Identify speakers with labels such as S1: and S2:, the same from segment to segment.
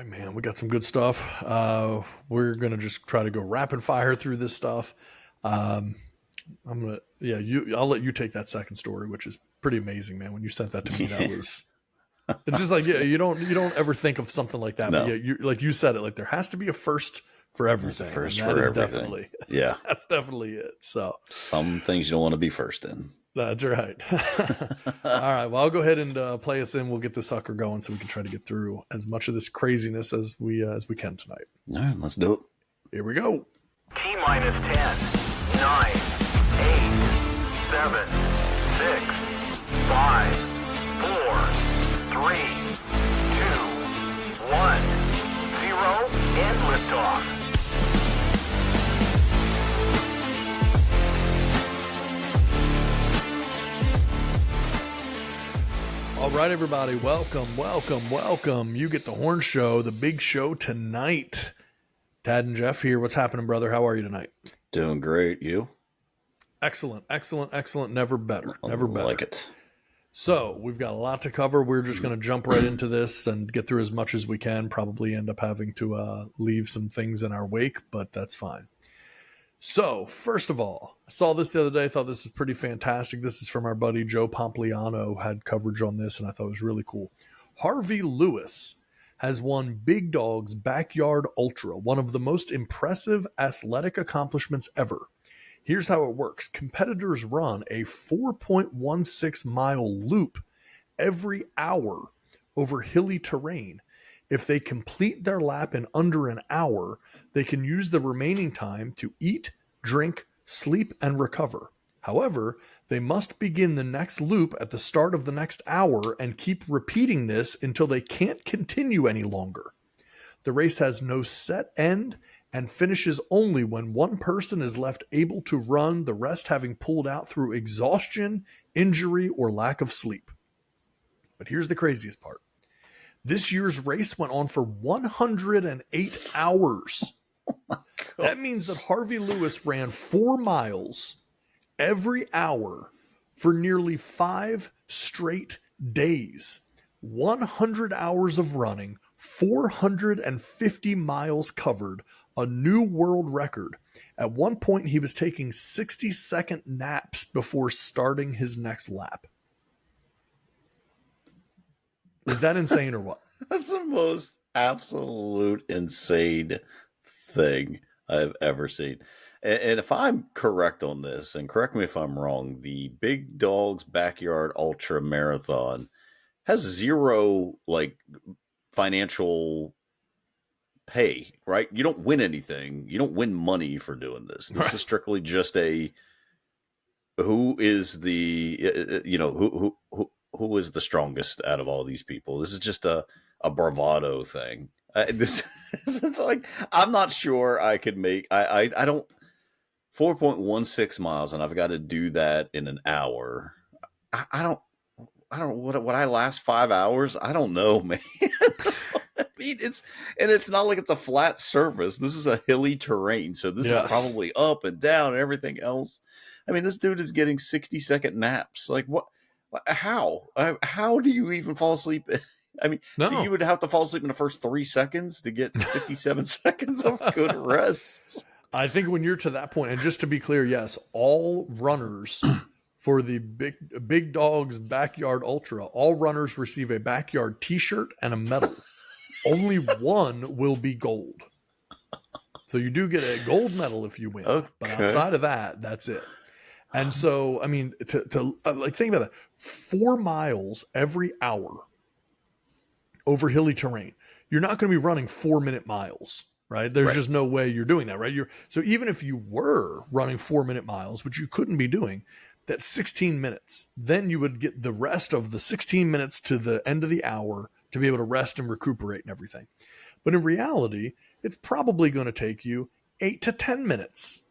S1: right, man. We got some good stuff. We're gonna just try to go rapid fire through this stuff. Um, I'll let you take that second story, which is pretty amazing, man. When you sent that to me, that
S2: Yeah.
S1: was. It's just like, yeah, you don't ever think of something like that, but yeah,
S2: No,
S1: you like you said it, like there has to be a first for
S2: that's a
S1: everything, and
S2: first
S1: that
S2: for
S1: is
S2: everything.
S1: definitely
S2: Yeah.
S1: that's definitely it. So
S2: Some things you don't want to be first in.
S1: that's right. All right, well, I'll go ahead and play us in. We'll get the sucker going so we can try to get through as much of this craziness as we can tonight.
S2: All right, let's do it.
S1: Here we go.
S3: T minus 10, 9, 8, 7, 6, 5, 4, 3, 2, 1, 0, and liftoff.
S1: All right, everybody, welcome. You get the Horn Show, the big show tonight. Tad and Jeff here. What's happening, brother? How are you tonight?
S2: Doing great. You?
S1: Excellent. Never better.
S2: I
S1: Never better.
S2: like it.
S1: So we've got a lot to cover. We're just going to jump right into this and get through as much as we can. Probably end up having to leave some things in our wake, but that's fine. So first of all, I saw this the other day. I thought this was pretty fantastic. This is from our buddy Joe Pompliano. Had coverage on this, and I thought it was really cool. Harvey Lewis has won Big Dog's Backyard Ultra, one of the most impressive athletic accomplishments ever. Here's how it works. Competitors run a 4.16 mile loop every hour over hilly terrain. If they complete their lap in under an hour, they can use the remaining time to eat, drink, sleep, and recover. However, they must begin the next loop at the start of the next hour and keep repeating this until they can't continue any longer. The race has no set end and finishes only when one person is left able to run, the rest having pulled out through exhaustion, injury, or lack of sleep. But here's the craziest part. This year's race went on for 108 hours. That means that Harvey Lewis ran 4 miles every hour for nearly 5 straight days. 100 hours of running, 450 miles covered, a new world record. At one point, he was taking 60-second naps before starting his next lap. Is that insane or what?
S2: That's the most absolute insane thing I've ever seen. And if I'm correct on this, and correct me if I'm wrong, the Big Dog's Backyard Ultra Marathon has zero financial pay, right? You don't win anything. You don't win money for doing this. This is strictly just who is the who is the strongest out of all these people. This is just a bravado thing. It's like, I'm not sure I could make. I don't. 4.16 miles, and I've got to do that in an hour. I don't. What I last 5 hours? I don't know, man. I mean, it's not like it's a flat surface. This is a hilly terrain, so this is probably up and down and everything else. I mean, this dude is getting 60-second naps. Like, what? How? How do you even fall asleep? I mean, so you would have to fall asleep in the first 3 seconds to get 57 seconds of good rest.
S1: I think when you're to that point, and just to be clear, yes, all runners for the Big Dog's Backyard Ultra, all runners receive a backyard t-shirt and a medal. Only one will be gold. So you do get a gold medal if you win. Okay. But outside of that, that's it. And so, I mean, to think about that, 4 miles every hour over hilly terrain. You're not going to be running 4-minute miles, right? There's just no way you're doing that, right? So even if you were running 4-minute miles, which you couldn't be doing, that's 16 minutes. Then you would get the rest of the 16 minutes to the end of the hour to be able to rest and recuperate and everything. But in reality, it's probably going to take you 8 to 10 minutes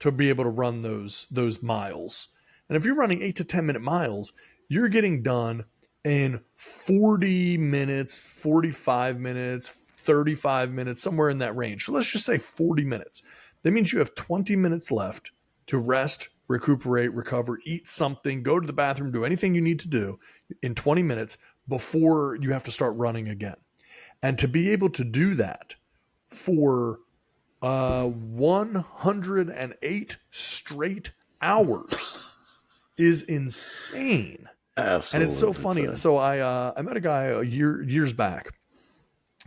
S1: to be able to run those miles. And if you're running 8 to 10 minute miles, you're getting done in 40 minutes, 45 minutes, 35 minutes, somewhere in that range. So let's just say 40 minutes. That means you have 20 minutes left to rest, recuperate, recover, eat something, go to the bathroom, do anything you need to do in 20 minutes before you have to start running again. And to be able to do that for 108 straight hours is insane.
S2: Absolutely.
S1: And it's so funny.
S2: Insane.
S1: So I met a guy years back.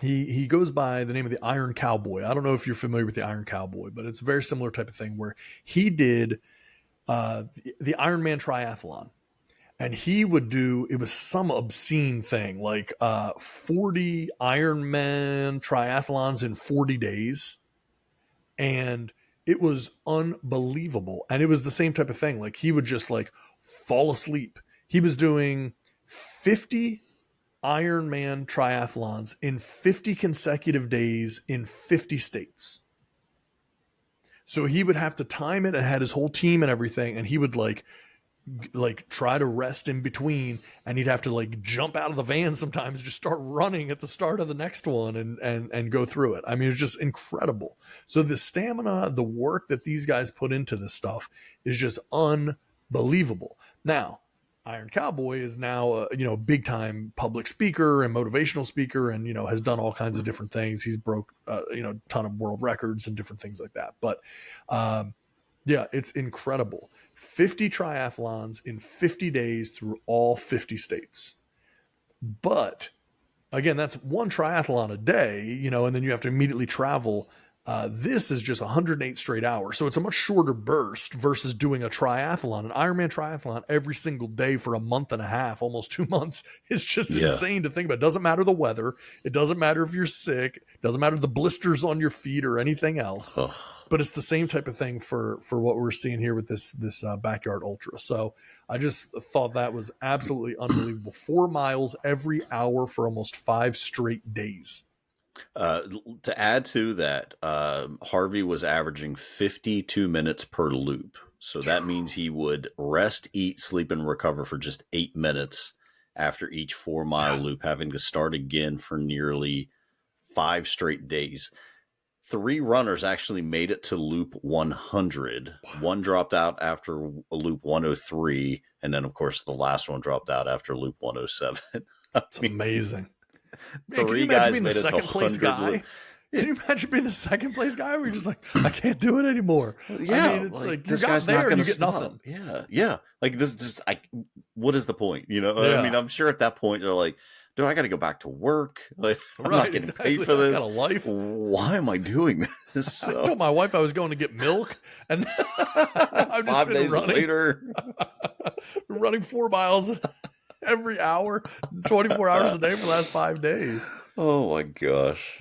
S1: He goes by the name of the Iron Cowboy. I don't know if you're familiar with the Iron Cowboy, but it's a very similar type of thing where he did the Ironman triathlon. And he would do, it was some obscene thing, like 40 Ironman triathlons in 40 days. And it was unbelievable. And it was the same type of thing. Like he would just like fall asleep. He was doing 50 Ironman triathlons in 50 consecutive days in 50 states. So he would have to time it and had his whole team and everything. And he would like try to rest in between, and he'd have to like jump out of the van sometimes, just start running at the start of the next one and go through it. I mean, it's just incredible. So the stamina, the work that these guys put into this stuff is just unbelievable. Now, Iron Cowboy is now a big time public speaker and motivational speaker, and has done all kinds of different things. He's broke a ton of world records and different things like that. But yeah, it's incredible. 50 triathlons in 50 days through all 50 states. But again, that's one triathlon a day, and then you have to immediately travel. This is just 108 straight hours. So it's a much shorter burst versus doing a triathlon, an Ironman triathlon every single day for a month and a half, almost 2 months. It's just insane to think about. It doesn't matter the weather. It doesn't matter if you're sick. It doesn't matter the blisters on your feet or anything else.
S2: Ugh.
S1: But it's the same type of thing for what we're seeing here with this backyard ultra. So I just thought that was absolutely unbelievable. 4 miles every hour for almost 5 straight days.
S2: To add to that, Harvey was averaging 52 minutes per loop. So that means he would rest, eat, sleep, and recover for just 8 minutes after each 4-mile loop, having to start again for nearly 5 straight days. 3 runners actually made it to loop 100. One dropped out after loop 103. And then, of course, the last one dropped out after loop 107.
S1: That's amazing. Man,
S2: 3 guys
S1: being
S2: made
S1: the
S2: it
S1: second
S2: to
S1: place
S2: 100
S1: guy? Can you imagine being the second place guy where you're just like, I can't do it anymore?
S2: Yeah,
S1: I mean, it's like you
S2: this
S1: got
S2: guy's
S1: there
S2: not
S1: and
S2: going
S1: you
S2: to
S1: get
S2: stop.
S1: nothing.
S2: Yeah. Like this, what is the point?
S1: Yeah.
S2: I mean, I'm sure at that point they're like, dude, I got to go back to work. Like, I'm not getting paid for
S1: I
S2: this.
S1: got a life.
S2: Why am I doing this? So,
S1: I told my wife I was going to get milk, and I've just
S2: 5
S1: been
S2: days later,
S1: running 4 miles every hour, 24 hours a day for the last 5 days.
S2: oh my gosh,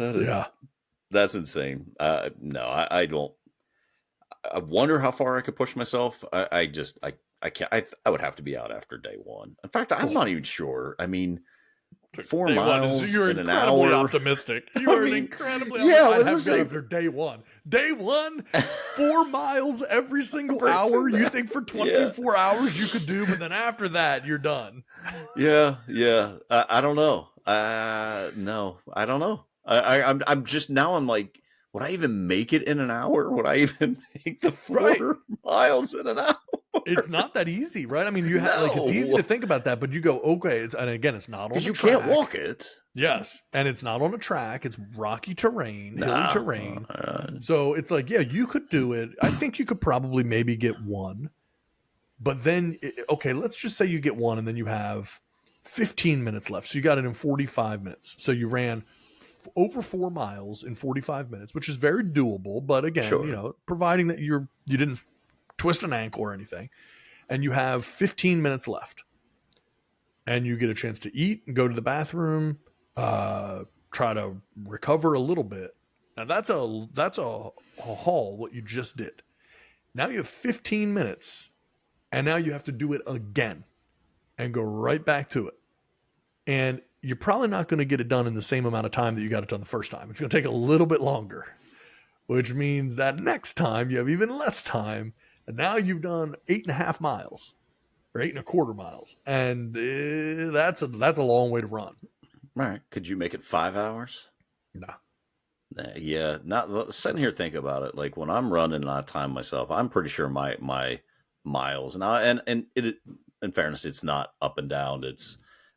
S2: that's insane. No, I don't. I wonder how far I could push myself. I can't. I would have to be out after day one. In fact, I'm not even sure. I mean, 4 miles
S1: You're
S2: in an
S1: incredibly
S2: hour.
S1: optimistic. You are incredibly
S2: let's
S1: optimistic.
S2: say-
S1: After day one. Day one, 4 miles every single
S2: Every
S1: hour.
S2: single-
S1: You think for 24 hours you could do, but then after that, you're done.
S2: Yeah. I don't know. No, I don't know. I'm just now. I'm like, would I even make it in an hour? Would I even make the 4 miles in an hour?
S1: It's not that easy, right? I mean, you have it's easy to think about that, but you go, okay, and again, it's not on a track.
S2: You can't walk it.
S1: Yes, and it's not on a track. It's rocky terrain, hilly terrain. So it's like, yeah, you could do it. I think you could probably maybe get one. But then, okay, let's just say you get one and then you have 15 minutes left. So you got it in 45 minutes. So you ran over 4 miles in 45 minutes, which is very doable. But again, providing that you didn't twist an ankle or anything, and you have 15 minutes left, and you get a chance to eat and go to the bathroom, try to recover a little bit. Now that's a haul what you just did. Now you have 15 minutes, and now you have to do it again and go right back to it. And you're probably not going to get it done in the same amount of time that you got it done the first time. It's going to take a little bit longer, which means that next time you have even less time. And now you've done 8.5 miles or 8.25 miles. And that's a long way to run.
S2: All right. Could you make it 5 hours?
S1: No.
S2: Yeah. Not sitting here thinking about it. Like when I'm running and I time myself, I'm pretty sure my miles and it, in fairness, it's not up and down.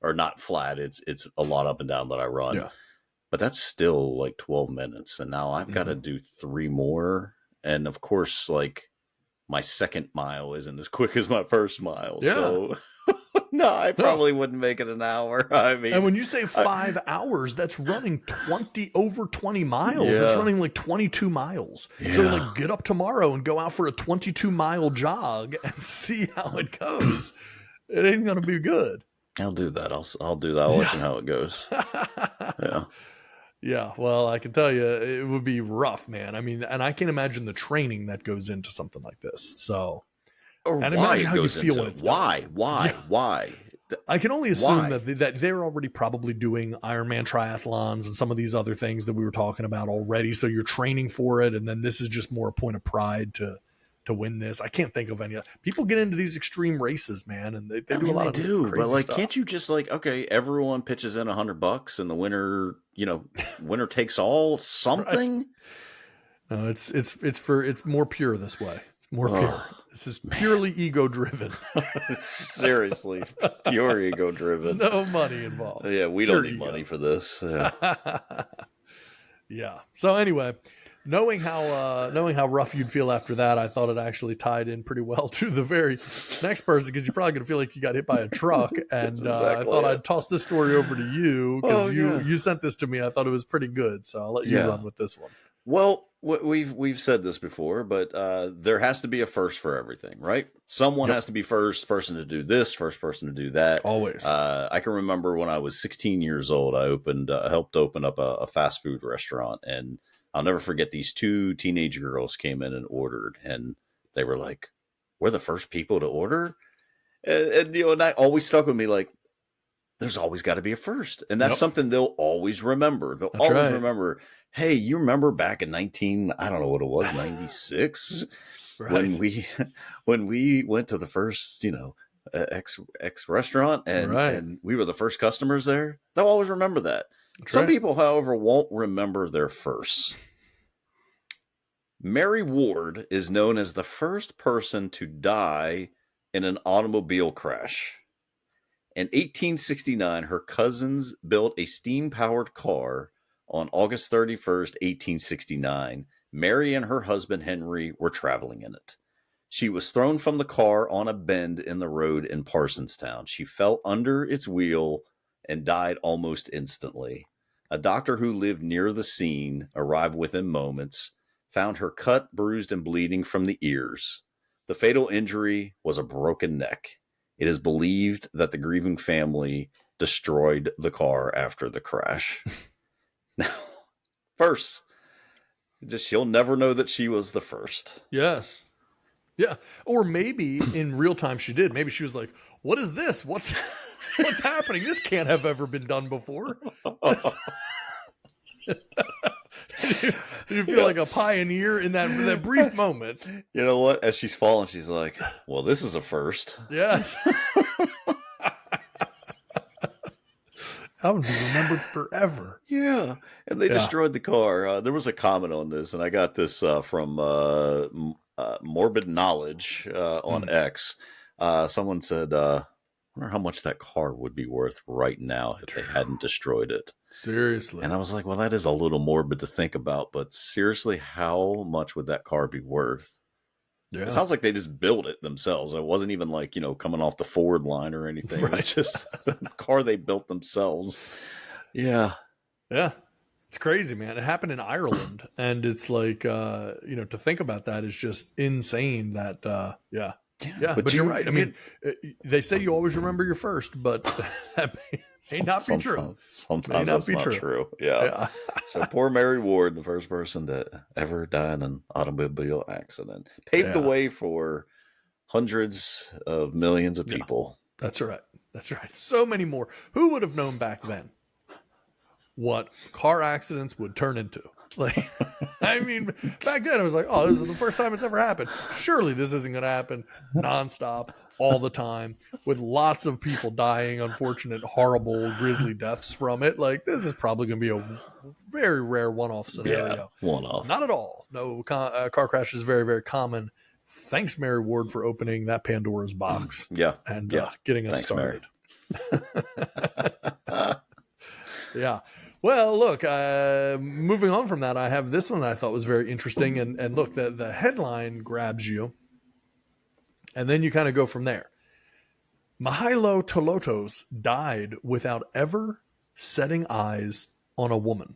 S2: Or not flat. It's a lot up and down that I run.
S1: Yeah.
S2: but that's still like 12 minutes. And now I've got to do 3 more. And of course, like my second mile isn't as quick as my first mile.
S1: Yeah.
S2: So no, I probably wouldn't make it an hour. I mean,
S1: And when you say 5 hours, that's running over 20 miles. That's running like 22 miles. So like get up tomorrow and go out for a 22-mile jog and see how it goes. It ain't going to be good.
S2: I'll do that. I'll do that. I'll let you know how it goes. Yeah.
S1: Yeah, well, I can tell you it would be rough, man. I mean, and I can imagine the training that goes into something like this. So,
S2: Or
S1: and
S2: why
S1: imagine
S2: it
S1: how you
S2: goes
S1: feel
S2: into
S1: when it's
S2: why,
S1: done.
S2: why?
S1: I can only assume
S2: Why?
S1: that they're already probably doing Ironman triathlons and some of these other things that we were talking about already. So you're training for it, and then this is just more a point of pride to win this. I can't think of any. People get into these extreme races, man, and they do a lot of crazy
S2: but like,
S1: stuff.
S2: can't you just like, okay, everyone pitches in $100 and the winner, winner takes all something?
S1: Right. No, it's more pure this way. It's more pure. This is purely ego driven.
S2: Seriously, pure ego driven.
S1: No money involved.
S2: Yeah, we
S1: Pure
S2: don't need
S1: ego.
S2: money for this. Yeah.
S1: Yeah. So anyway, knowing how rough you'd feel after that, I thought it actually tied in pretty well to the very next person, because you're probably going to feel like you got hit by a truck. And
S2: exactly
S1: I thought I'd toss this story over to you because
S2: yeah.
S1: you sent this to me. I thought it was pretty good, so I'll let you run with this one.
S2: Well, we've said this before, but there has to be a first for everything, right? Someone has to be first person to do this, first person to do that.
S1: Always.
S2: I can remember when I was 16 years old, I helped open up a fast food restaurant, and I'll never forget, these 2 teenage girls came in and ordered, and they were like, "We're the first people to order," and that always stuck with me, like, there's always got to be a first. And that's something they'll always remember. They'll always remember, hey, you remember back in I don't know what it was, 96, when we went to the first, X restaurant and we were the first customers there. They'll always remember that. Some people, however, won't remember their firsts. Mary Ward is known as the first person to die in an automobile crash. In 1869, her cousins built a steam-powered car. On August 31st, 1869, Mary and her husband Henry were traveling in it. She was thrown from the car on a bend in the road in Parsonstown. She fell under its wheel and died almost instantly. A doctor who lived near the scene arrived within moments, found her cut, bruised, and bleeding from the ears. The fatal injury was a broken neck. It is believed that the grieving family destroyed the car after the crash. Now, first, she'll never know that she was the first.
S1: Yes. Yeah. Or maybe in real time she did. Maybe she was like, what is this? What's happening? This can't have ever been done before. You feel like a pioneer in that brief moment.
S2: You know what? As she's falling, she's like, well, this is a first.
S1: Yes. I would be remembered forever.
S2: Yeah. And they destroyed the car. There was a comment on this, and I got this from Morbid Knowledge on X. Someone said, I wonder how much that car would be worth right now if they hadn't destroyed it.
S1: Seriously.
S2: And I was like, well, that is a little morbid to think about, but seriously, how much would that car be worth? Yeah. It sounds like they just built it themselves. It wasn't even like, coming off the Ford line or anything. Right. It's just the car they built themselves. Yeah.
S1: Yeah. It's crazy, man. It happened in Ireland. And it's like, to think about that is just insane that, yeah. Yeah, but you're right. I mean, they say you always remember your first, but that may not be true.
S2: Sometimes that's not true. Yeah. So poor Mary Ward, the first person to ever die in an automobile accident, paved the way for hundreds of millions of people.
S1: That's right. That's right. So many more. Who would have known back then what car accidents would turn into? Like, I mean, back then I was like, oh, this is the first time it's ever happened. Surely this isn't going to happen nonstop all the time with lots of people dying, unfortunate, horrible, grisly deaths from it. Like, this is probably going to be a very rare one-off scenario.
S2: Yeah, one-off.
S1: Not at all. No, car crash is very, very common. Thanks, Mary Ward, for opening that Pandora's box. And getting us started.
S2: Mary.
S1: Yeah. Well, look, moving on from that, I have this one that I thought was very interesting. And look, the headline grabs you, and then you kind of go from there. Mihailo Tolotos died without ever setting eyes on a woman.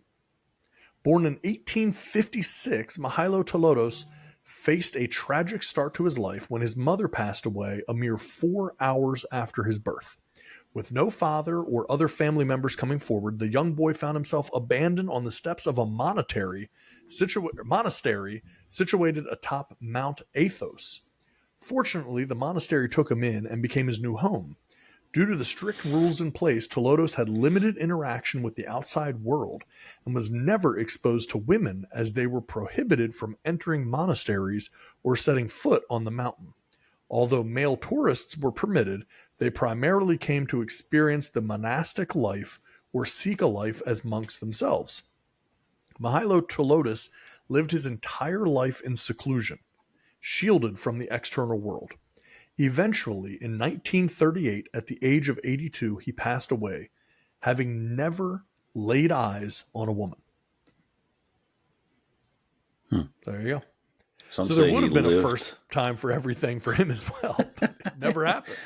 S1: Born in 1856, Mihailo Tolotos faced a tragic start to his life when his mother passed away a mere 4 hours after his birth. With no father or other family members coming forward, the young boy found himself abandoned on the steps of a monastery situated atop Mount Athos. Fortunately, the monastery took him in and became his new home. Due to the strict rules in place, Tolotos had limited interaction with the outside world and was never exposed to women, as they were prohibited from entering monasteries or setting foot on the mountain. Although male tourists were permitted, they primarily came to experience the monastic life or seek a life as monks themselves. Mihailo Tolotos lived his entire life in seclusion, shielded from the external world. Eventually, in 1938, at the age of 82, he passed away, having never laid eyes on a woman. There you go.
S2: Some
S1: So
S2: say
S1: there would have been
S2: lived,
S1: a first time for everything for him as well. But it never happened.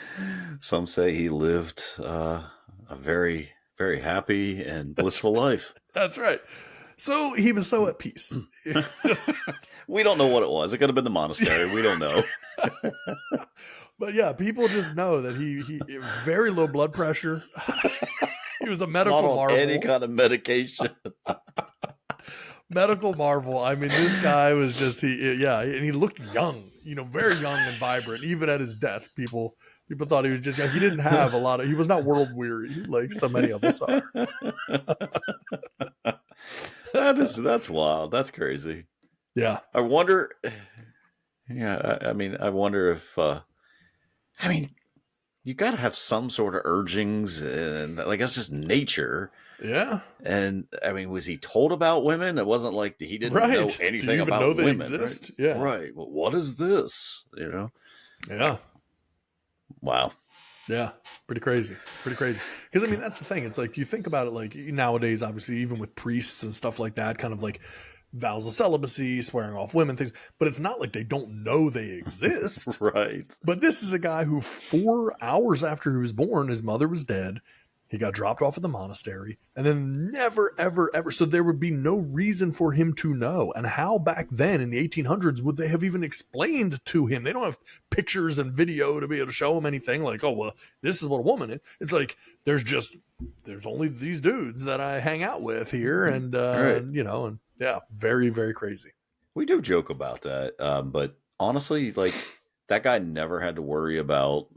S2: Some say he lived a very, very happy and blissful life.
S1: That's right. So he was so at peace.
S2: We don't know what it was. It could have been the monastery. We don't know.
S1: But yeah, people just know that he very low blood pressure. He was a medical
S2: Not on
S1: marvel.
S2: any kind of medication.
S1: Medical marvel. I mean, this guy was just and he looked young, very young and vibrant. Even at his death, people thought he was just young. He didn't have he was not world weary like so many of us are.
S2: That's wild. That's crazy.
S1: Yeah.
S2: I wonder. Yeah, I wonder if. You got to have some sort of urgings, and like that's just nature.
S1: Yeah.
S2: And was he told about women? It wasn't like he didn't
S1: Right.
S2: know
S1: Do you
S2: anything
S1: even
S2: about
S1: know they
S2: women.
S1: exist?
S2: Right?
S1: Yeah.
S2: Right. Well, what is this?
S1: Yeah.
S2: Wow.
S1: Yeah, pretty crazy. Because that's the thing. It's like you think about it, like nowadays, obviously, even with priests and stuff like that, kind of like vows of celibacy, swearing off women, things. But it's not like they don't know they exist.
S2: Right.
S1: But this is a guy who 4 hours after he was born, his mother was dead. He got dropped off at the monastery, and then never, ever, ever. So there would be no reason for him to know. And how back then in the 1800s would they have even explained to him? They don't have pictures and video to be able to show him anything like, oh, well, this is what a woman is. It's like, there's only these dudes that I hang out with here. And,
S2: Right.
S1: and yeah, very, very crazy.
S2: We do joke about that. But honestly, like that guy never had to worry about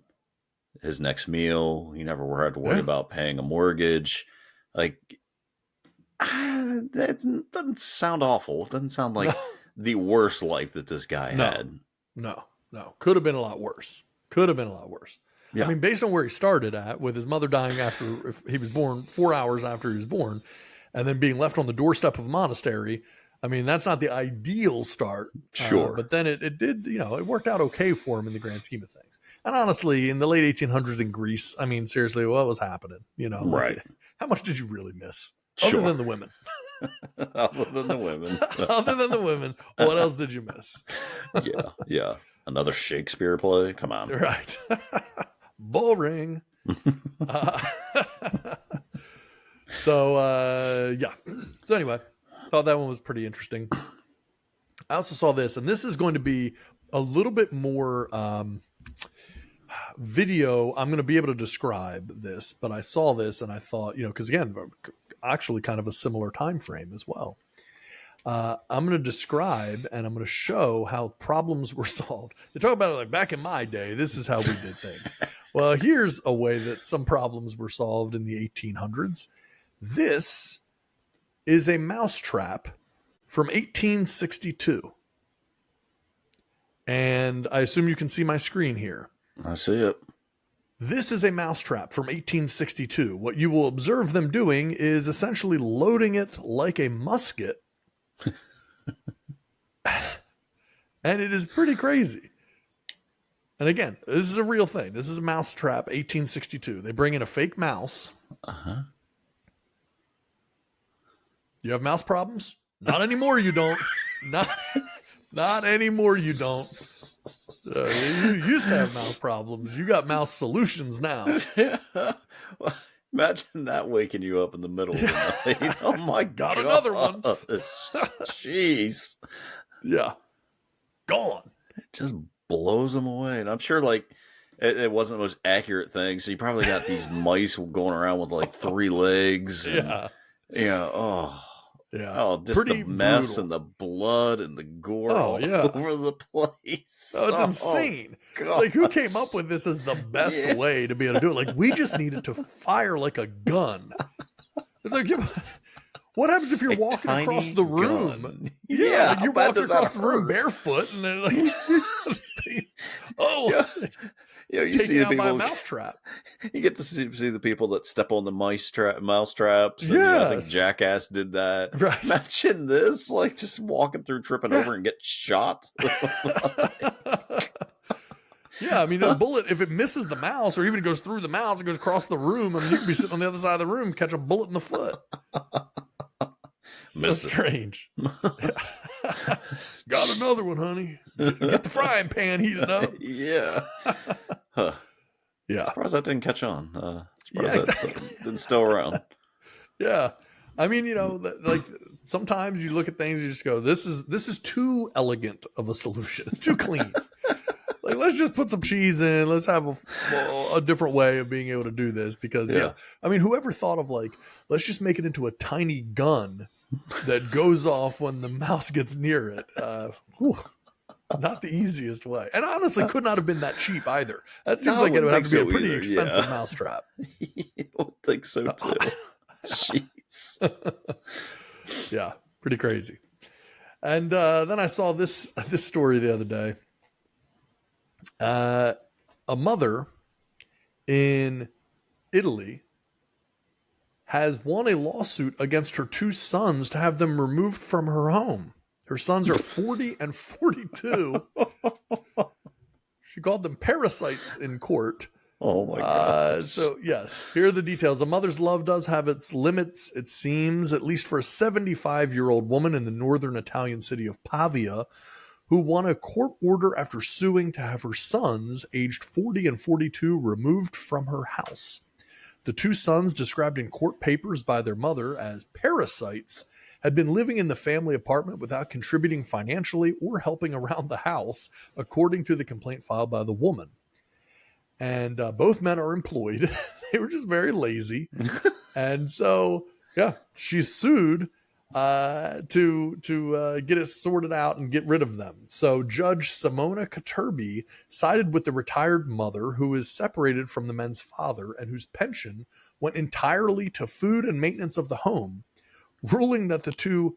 S2: his next meal. He never had to worry about paying a mortgage. Like, that doesn't sound awful. It doesn't sound like the worst life that this guy had.
S1: No. Could have been a lot worse. Yeah. I mean, based on where he started at, with his mother dying after he was born, 4 hours after he was born, and then being left on the doorstep of a monastery. I mean, that's not the ideal start.
S2: Sure.
S1: But then it did, it worked out okay for him in the grand scheme of things. And honestly, in the late 1800s in Greece, I mean, seriously, what was happening?
S2: Right.
S1: How much did you really miss?
S2: Sure.
S1: Other than the women.
S2: Other than the women.
S1: What else did you miss?
S2: Yeah. Another Shakespeare play? Come on.
S1: Right. Boring. So anyway, thought that one was pretty interesting. I also saw this, and this is going to be a little bit more video. I'm going to be able to describe this, but I saw this and I thought, because again, actually kind of a similar time frame as well. I'm going to describe and I'm going to show how problems were solved. They talk about it like back in my day, this is how we did things. Well, here's a way that some problems were solved in the 1800s. This is a mousetrap from 1862. And I assume you can see my screen here.
S2: I see it.
S1: This is a mousetrap from 1862. What you will observe them doing is essentially loading it like a musket. And it is pretty crazy. And again, this is a real thing. This is a mousetrap, 1862. They bring in a fake mouse.
S2: Uh-huh.
S1: You have mouse problems? Not anymore. You don't. Not anymore. You don't. You used to have mouse problems. You got mouse solutions now.
S2: Well, imagine that waking you up in the middle of the night. Oh my
S1: Got
S2: god!
S1: another one.
S2: Jeez.
S1: Yeah, gone.
S2: It just blows them away, and I'm sure like it wasn't the most accurate thing. So you probably got these mice going around with like 3 legs. And,
S1: Yeah,
S2: yeah.
S1: yeah.
S2: Oh, just
S1: Pretty
S2: the mess
S1: brutal.
S2: and the blood and the gore all
S1: yeah.
S2: over the place.
S1: Oh, it's insane.
S2: God.
S1: Like, who came up with this as the best way to be able to do it? Like, we just needed to fire like a gun. It's like, what happens if you're walking across the room?
S2: Gun.
S1: Yeah, like you're walking across the room
S2: hurt?
S1: barefoot, and then like,
S2: you see the people.
S1: Mousetrap.
S2: You get to see the people that step on the mousetraps.
S1: Yes.
S2: I think Jackass did that.
S1: Right.
S2: Imagine this, like just walking through, tripping over, and get shot.
S1: Yeah, I mean, a bullet, if it misses the mouse or even goes through the mouse, it goes across the room. I mean, you could be sitting on the other side of the room, catch a bullet in the foot. So strange. Got another one, honey. Get the frying pan heated up.
S2: Yeah. Huh.
S1: Yeah.
S2: Surprised that didn't catch on.
S1: Exactly.
S2: That didn't still around.
S1: Yeah. I mean, like sometimes you look at things, you just go, this is too elegant of a solution. It's too clean. Like, let's just put some cheese in. Let's have a different way of being able to do this because, I mean, whoever thought of like, let's just make it into a tiny gun that goes off when the mouse gets near it. Not the easiest way. And honestly, could not have been that cheap either. That seems like it would have to be a pretty expensive mousetrap.
S2: I don't think so, too. Jeez.
S1: Yeah, pretty crazy. And then I saw this story the other day. A mother in Italy has won a lawsuit against her 2 sons to have them removed from her home. Her sons are 40 and 42. She called them parasites in court.
S2: Oh my God.
S1: So yes, here are the details. A mother's love does have its limits, it seems, at least for a 75-year-old woman in the northern Italian city of Pavia, who won a court order after suing to have her sons, aged 40 and 42, removed from her house. The 2 sons, described in court papers by their mother as parasites, had been living in the family apartment without contributing financially or helping around the house, according to the complaint filed by the woman. And both men are employed. They were just very lazy. And so, she's sued to get it sorted out and get rid of them. So Judge Simona Caterbi sided with the retired mother, who is separated from the men's father and whose pension went entirely to food and maintenance of the home, ruling that the 2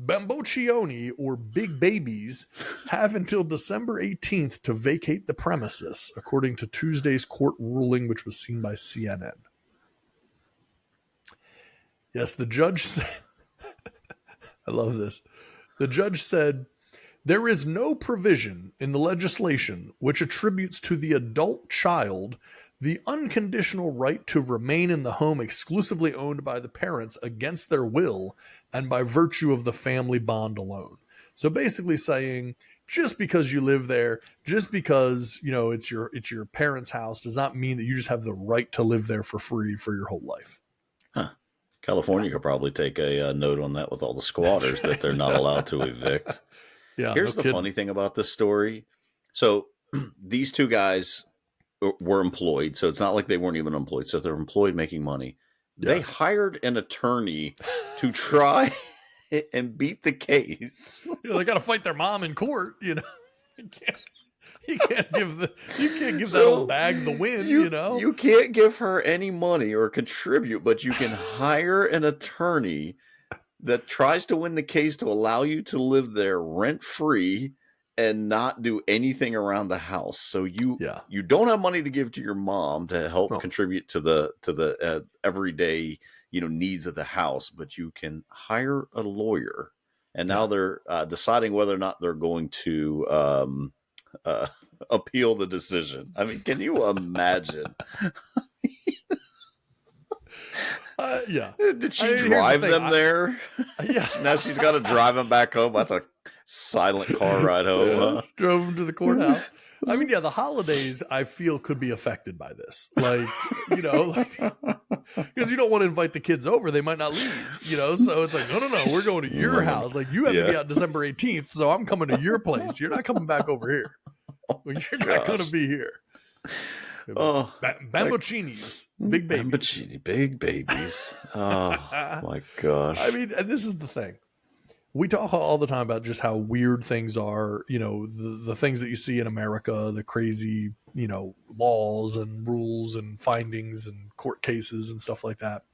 S1: Bamboccioni, or big babies, have until December 18th to vacate the premises, according to Tuesday's court ruling, which was seen by CNN. Yes, the judge said, I love this. The judge said, there is no provision in the legislation which attributes to the adult child the unconditional right to remain in the home exclusively owned by the parents against their will and by virtue of the family bond alone. So basically saying, just because you live there, just because, it's your parents' house, does not mean that you just have the right to live there for free for your whole life.
S2: Huh. California could probably take a note on that with all the squatters that they're not allowed to evict.
S1: Yeah.
S2: Here's the funny thing about this story. So these 2 guys were employed. So it's not like they weren't even employed. So they're employed making money. Yes. They hired an attorney to try and beat the case.
S1: They got to fight their mom in court. You can't give that old bag the win.
S2: You can't give her any money or contribute, but you can hire an attorney that tries to win the case to allow you to live there rent free and not do anything around the house. So you don't have money to give to your mom to help contribute to the everyday needs of the house, but you can hire a lawyer. And now they're deciding whether or not they're going to appeal the decision. I mean, can you imagine?
S1: Yeah.
S2: Did she
S1: Here's the
S2: drive
S1: thing,
S2: them there?
S1: Yeah.
S2: Now she's got to drive them back home. That's a silent car ride home. Huh?
S1: Drove him to the courthouse. I mean, yeah, the holidays I feel could be affected by this. Like, because you don't want to invite the kids over, they might not leave. So it's like, no, we're going to your house. Like, you have to be out December 18th, so I'm coming to your place. You're not coming back over here. You're not going to be here.
S2: Oh,
S1: Bambocinis, big babies.
S2: Bambocini, big babies. Oh my gosh.
S1: I mean, and this is the thing. We talk all the time about just how weird things are, the things that you see in America, the crazy, laws and rules and findings and court cases and stuff like that.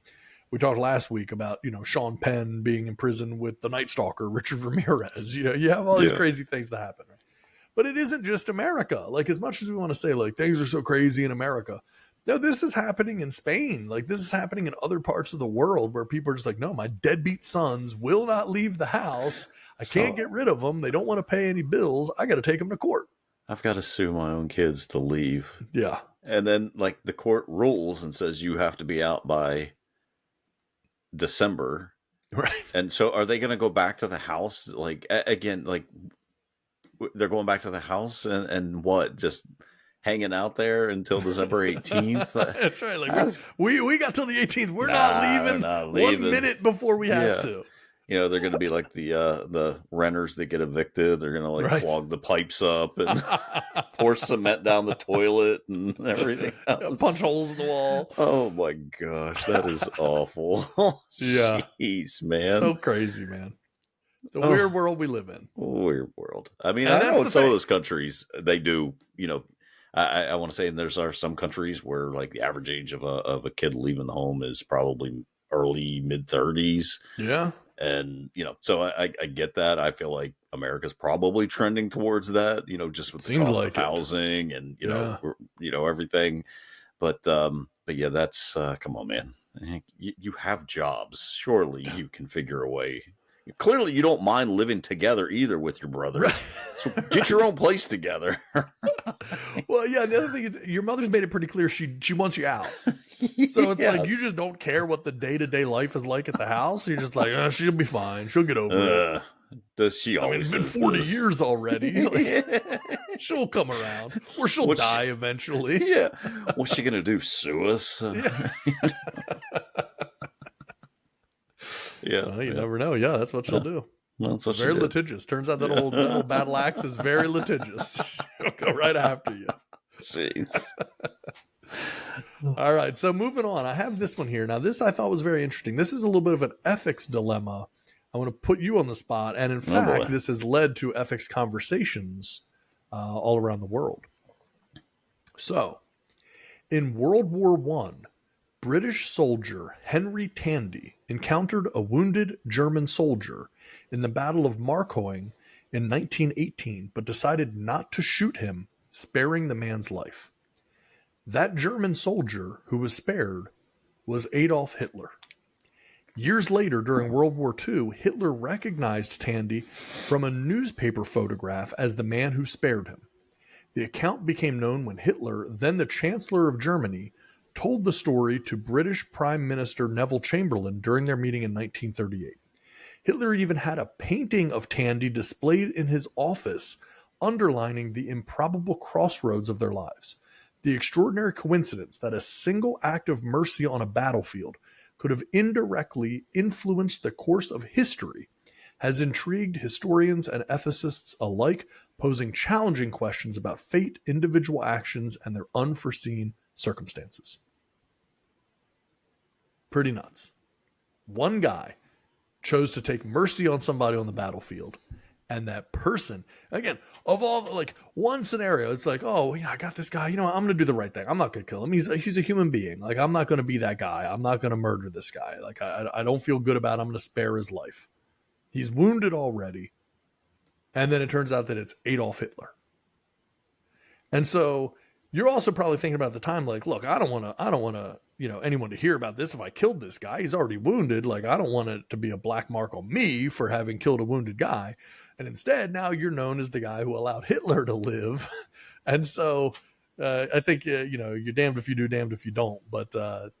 S1: We talked last week about, Sean Penn being in prison with the Night Stalker, Richard Ramirez. You have all these crazy things that happen. Right? But it isn't just America. Like, as much as we want to say, like, things are so crazy in America, no, this is happening in Spain. Like, this is happening in other parts of the world where people are just like, no, my deadbeat sons will not leave the house. I can't get rid of them. They don't want to pay any bills. I got to take them to court.
S2: I've got to sue my own kids to leave.
S1: Yeah.
S2: And then, like, the court rules and says you have to be out by December.
S1: Right.
S2: And so are they going to go back to the house? Like, again, like, they're going back to the house and what? Just hanging out there until December 18th?
S1: That's right. Like, we got till the 18th. We're not leaving 1 minute before we have to.
S2: They're going to be like the renters that get evicted. They're going to clog the pipes up and pour cement down the toilet and everything else.
S1: Punch holes in the wall.
S2: Oh my gosh, that is awful.
S1: Yeah.
S2: Jeez, man.
S1: So crazy, man. It's a weird world we live in.
S2: Weird world. I mean, I know in some of those countries they do, I want to say there are some countries where like the average age of a kid leaving the home is probably early mid-30s.
S1: Yeah.
S2: And, so I get that. I feel like America's probably trending towards that, just with the cost of housing and, everything. But yeah, that's, come on, man. You have jobs. Surely you can figure a way. Clearly you don't mind living together either with your brother. Right. So get your own place together.
S1: Well, yeah, the other thing is your mother's made it pretty clear she wants you out. So it's like you just don't care what the day-to-day life is like at the house. You're just like, she'll be fine. She'll get over it.
S2: Does she always?
S1: It's been 40 years already. Like, she'll come around. Or she'll die eventually.
S2: Yeah. What's she going to do? Sue us? Yeah.
S1: Well, you never know. Yeah, that's what she'll do.
S2: That's what
S1: very litigious. Turns out that old battle axe is very litigious. She'll go right after you.
S2: Jeez.
S1: All right. So moving on, I have this one here. Now, this I thought was very interesting. This is a little bit of an ethics dilemma. I want to put you on the spot. And in fact, this has led to ethics conversations all around the world. So in World War I, British soldier Henry Tandy encountered a wounded German soldier in the Battle of Marcoing in 1918, but decided not to shoot him, sparing the man's life. That German soldier who was spared was Adolf Hitler. Years later, during World War II, Hitler recognized Tandy from a newspaper photograph as the man who spared him. The account became known when Hitler, then the Chancellor of Germany, told the story to British Prime Minister Neville Chamberlain during their meeting in 1938. Hitler even had a painting of Tandy displayed in his office, underlining the improbable crossroads of their lives. The extraordinary coincidence that a single act of mercy on a battlefield could have indirectly influenced the course of history has intrigued historians and ethicists alike, posing challenging questions about fate, individual actions, and their unforeseen circumstances. Pretty nuts. One guy chose to take mercy on somebody on the battlefield, and that person, again, of all like one scenario, it's like, oh yeah, I got this guy, I'm going to do the right thing. I'm not going to kill him. He's a human being. Like, I'm not going to be that guy. I'm not going to murder this guy. Like, I don't feel good about it. I'm going to spare his life. He's wounded already. And then it turns out that it's Adolf Hitler. And so you're also probably thinking about the time, like, look, I don't want to, anyone to hear about this. If I killed this guy, he's already wounded. Like, I don't want it to be a black mark on me for having killed a wounded guy. And instead, now you're known as the guy who allowed Hitler to live. And so I think you're damned if you do, damned if you don't. But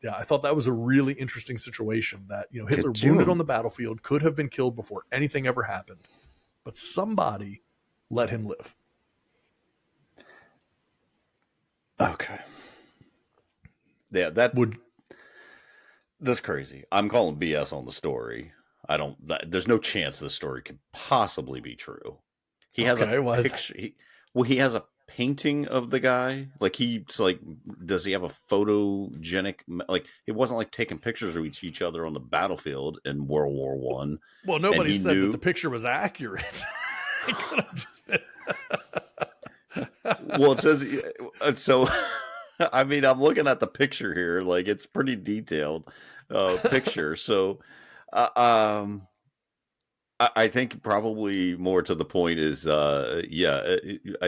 S1: yeah, I thought that was a really interesting situation. That Hitler wounded on the battlefield, could have been killed before anything ever happened, but somebody let him live.
S2: Okay. Yeah, that's crazy. I'm calling BS on the story. There's no chance this story could possibly be true. He has a picture. He has a painting of the guy. Like does he have a photogenic? Like it wasn't like taking pictures of each other on the battlefield in World War One.
S1: Well, nobody said that the picture was accurate. It could have just been.
S2: Well, it says so. I mean, I'm looking at the picture here. Like it's pretty detailed picture. So, I think probably more to the point is, I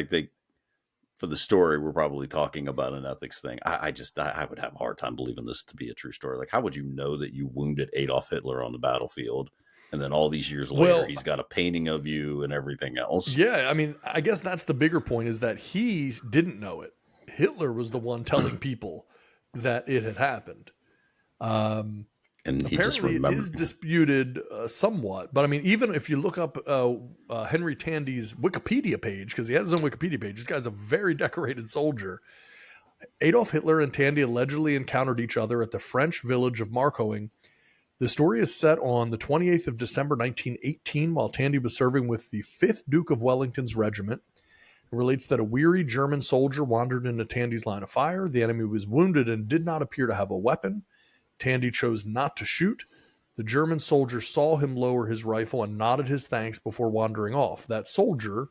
S2: think for the story, we're probably talking about an ethics thing. I would have a hard time believing this to be a true story. Like, how would you know that you wounded Adolf Hitler on the battlefield? And then all these years later, he's got a painting of you and everything else.
S1: Yeah, I mean, I guess that's the bigger point is that he didn't know it. Hitler was the one telling people that it had happened.
S2: And he
S1: apparently
S2: just remembered.
S1: It is disputed somewhat. But I mean, even if you look up Henry Tandy's Wikipedia page, because he has his own Wikipedia page, this guy's a very decorated soldier. Adolf Hitler and Tandy allegedly encountered each other at the French village of Marcoing. The story is set on the 28th of December, 1918, while Tandy was serving with the 5th Duke of Wellington's regiment. It relates that a weary German soldier wandered into Tandy's line of fire. The enemy was wounded and did not appear to have a weapon. Tandy chose not to shoot. The German soldier saw him lower his rifle and nodded his thanks before wandering off. That soldier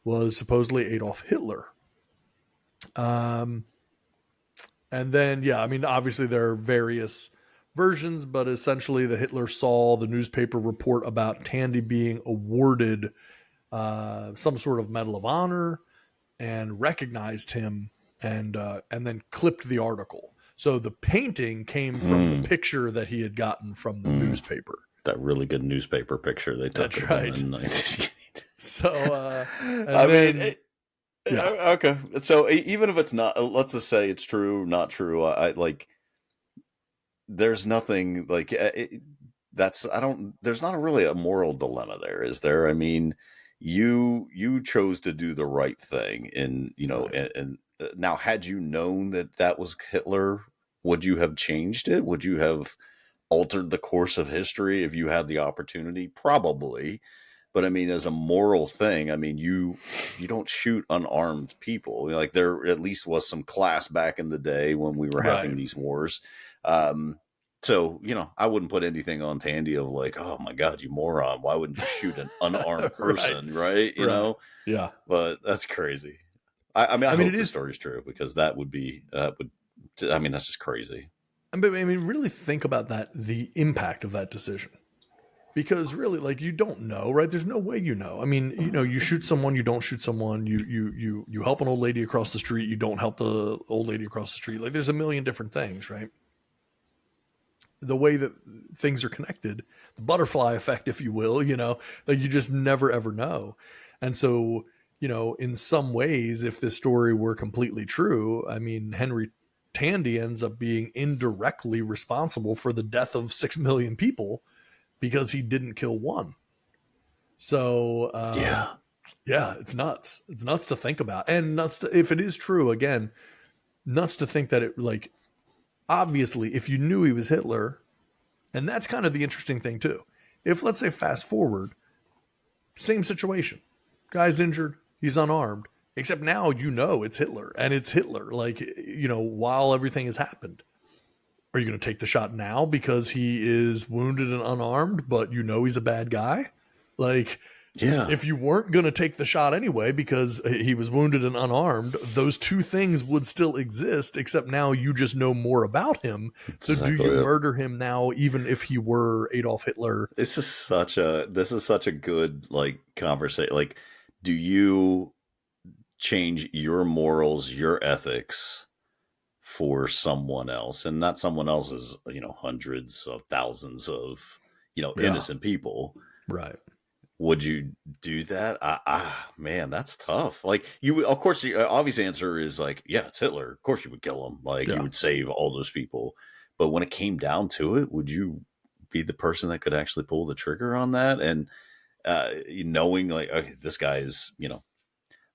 S1: was supposedly Adolf Hitler. And then, yeah, I mean, obviously there are various versions, but essentially the Hitler saw the newspaper report about Tandy being awarded some sort of Medal of Honor and recognized him and then clipped the article. So the painting came from the picture that he had gotten from the newspaper.
S2: That really good newspaper picture they took.
S1: That's right. So,
S2: okay. So even if it's not, let's just say it's true, not true. I like. There's nothing like there's not really a moral dilemma there, is there? I mean, you chose to do the right thing, and and now, had you known that was Hitler, would you have changed it? Would you have altered the course of history if you had the opportunity? Probably. But I mean, as a moral thing, I mean, you don't shoot unarmed people. Like there at least was some class back in the day when we were having these wars. So, I wouldn't put anything on Tandy of like, oh my God, you moron. Why wouldn't you shoot an unarmed person? Right. You know?
S1: Yeah.
S2: But that's crazy. I mean, I hope the story's true, because that's just crazy.
S1: I mean, really think about that, the impact of that decision. Because really, like, you don't know, right? There's no way you know. I mean, you shoot someone, you don't shoot someone, you help an old lady across the street, you don't help the old lady across the street. Like, there's a million different things, right? The way that things are connected, the butterfly effect, if you will, like you just never, ever know. And so, in some ways, if this story were completely true, I mean, Henry Tandy ends up being indirectly responsible for the death of 6 million people because he didn't kill one. So, yeah, it's nuts. It's nuts to think about, and nuts to, if it is true, again, nuts to think that it, like, obviously, if you knew he was Hitler, and that's kind of the interesting thing too. If, let's say, fast forward, same situation, guy's injured, he's unarmed, except now it's Hitler, and it's Hitler, like, while everything has happened. Are you going to take the shot now because he is wounded and unarmed, but he's a bad guy? Like,
S2: yeah. If
S1: you weren't going to take the shot anyway because he was wounded and unarmed, those two things would still exist, except now you just know more about him. So do you murder him now, even if he were Adolf Hitler?
S2: This is such a good, like, conversation. Like, do you change your morals, your ethics for someone else? And not someone else's, hundreds of thousands of, innocent people.
S1: Right.
S2: Would you do that? Man, that's tough. Like of course, the obvious answer is like, yeah, it's Hitler. Of course, you would kill him. Like you
S1: Yeah.
S2: would save all those people. But when it came down to it, would you be the person that could actually pull the trigger on that? And knowing like, okay, this guy is,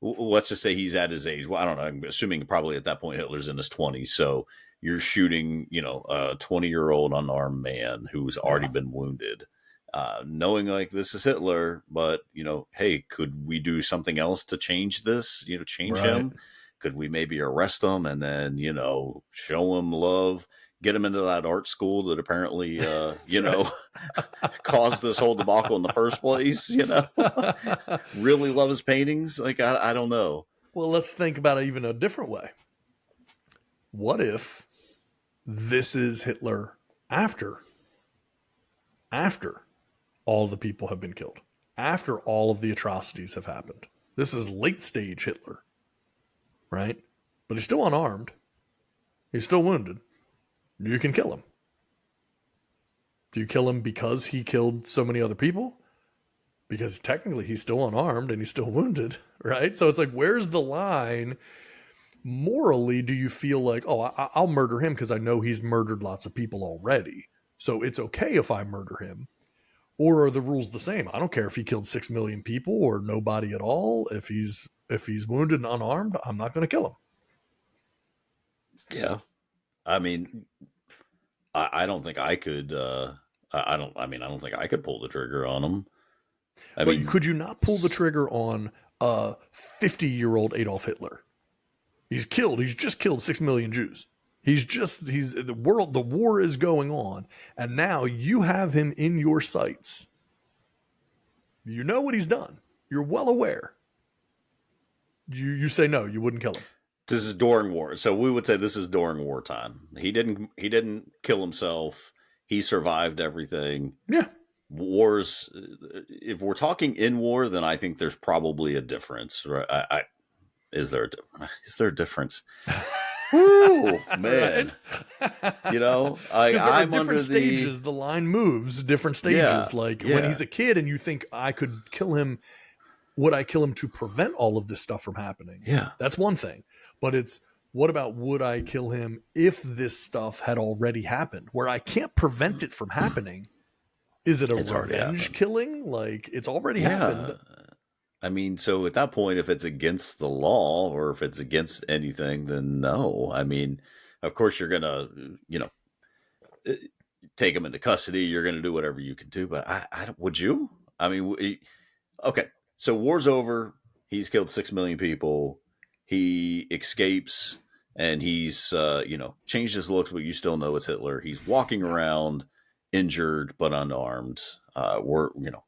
S2: let's just say he's at his age. Well, I don't know. I'm assuming probably at that point Hitler's in his 20s. So you're shooting, a 20-year-old unarmed man who's already been wounded. Knowing like this is Hitler, but hey, could we do something else to change this? Change
S1: Right.
S2: him. Could we maybe arrest him and then show him love, get him into that art school that apparently caused this whole debacle in the first place? Really love his paintings. Like I don't know.
S1: Well, let's think about it even a different way. What if this is Hitler after all the people have been killed, after all of the atrocities have happened? This is late stage Hitler, right? But he's still unarmed. He's still wounded. You can kill him. Do you kill him because he killed so many other people? Because technically he's still unarmed and he's still wounded, right? So it's like, where's the line? Morally, do you feel like, oh, I'll murder him because I know he's murdered lots of people already, so it's okay if I murder him? Or are the rules the same? I don't care if he killed 6 million people or nobody at all. If he's wounded and unarmed, I'm not going to kill him.
S2: Yeah. I mean, I don't think I could. I don't think I could pull the trigger on him.
S1: But could you not pull the trigger on a 50-year-old Adolf Hitler? He's just killed 6 million Jews. The war is going on, and now you have him in your sights. You know what he's done. You're well aware. You say no, you wouldn't kill him.
S2: This is during war. So we would say this is during wartime. He didn't kill himself. He survived everything.
S1: Yeah.
S2: Wars, if we're talking in war, then I think there's probably a difference. Right? Is there a difference? Ooh, man.
S1: I'm different stages. The line moves different stages. When he's a kid and you think I could kill him, would I kill him to prevent all of this stuff from happening?
S2: Yeah.
S1: That's one thing. But it's, what about would I kill him if this stuff had already happened, where I can't prevent it from happening? Is it a revenge killing? Like, it's already happened.
S2: I mean, so at that point, if it's against the law or if it's against anything, then no. I mean, of course, you're going to, take him into custody. You're going to do whatever you can do. But I don't, would you? I mean, okay. So war's over. He's killed 6 million people. He escapes and he's, changed his looks, but you still know it's Hitler. He's walking around injured but unarmed.